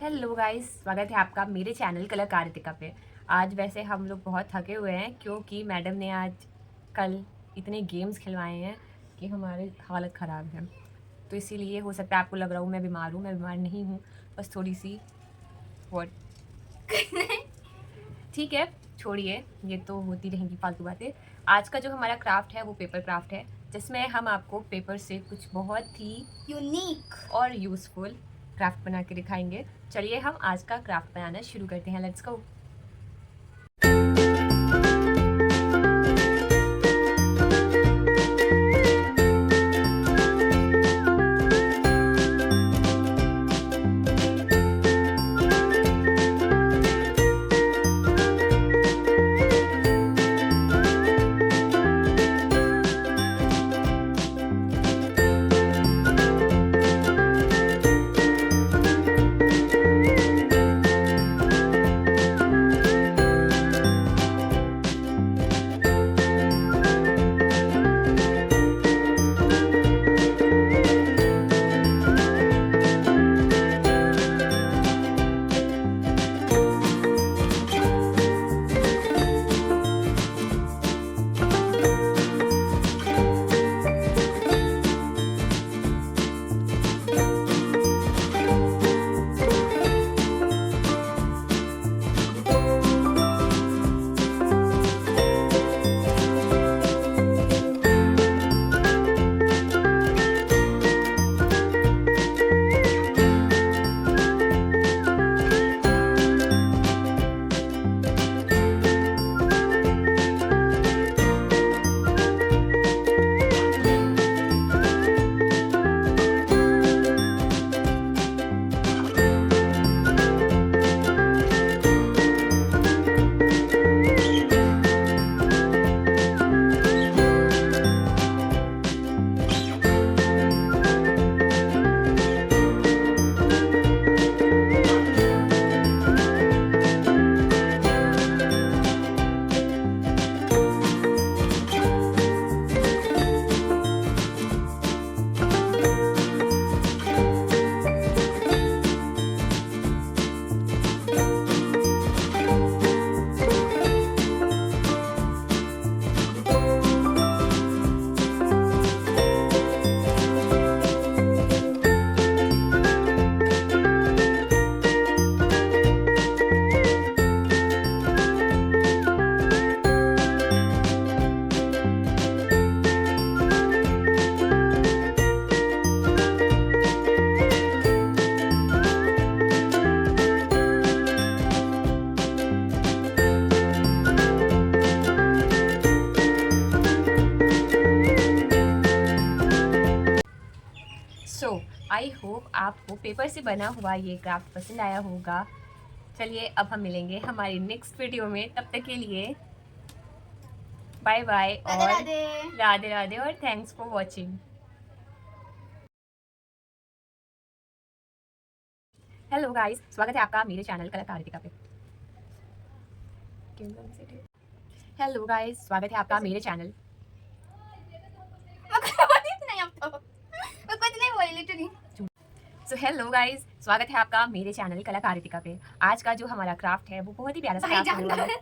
Hello guys, स्वागत है आपका मेरे चैनल कलाकारितिका पे। आज वैसे हम लोग बहुत थके हुए हैं क्योंकि मैडम ने आज कल इतने गेम्स खिलवाए हैं कि हमारी हालत ख़राब है। तो इसीलिए हो सकता है आपको लग रहा हूँ मैं बीमार नहीं हूँ, बस थोड़ी सी व्हाट ठीक है, छोड़िए, ये तो होती रहेंगी फालतू बातें। आज का जो हमारा क्राफ्ट है वो पेपर क्राफ्ट है, जिसमें हम आपको पेपर से कुछ बहुत ही यूनिक और यूज़फुल क्राफ्ट बना के दिखाएंगे। चलिए हम आज का क्राफ्ट बनाना शुरू करते हैं। Let's go. So I hope आपको पेपर से बना हुआ ये क्राफ्ट पसंद आया होगा। चलिए अब हम मिलेंगे हमारी नेक्स्ट वीडियो में। तब तक के लिए बाय बाय और राधे राधे और thanks for watching. Hello guys, स्वागत है आपका मेरे चैनल कलाकारितिका पे। हेलो गाइस, स्वागत है आपका मेरे चैनल। सो हेलो गाइस, स्वागत है आपका मेरे चैनल कलाकारितिका पे। आज का जो हमारा क्राफ्ट है वो बहुत ही प्यारा सा क्राफ्ट है।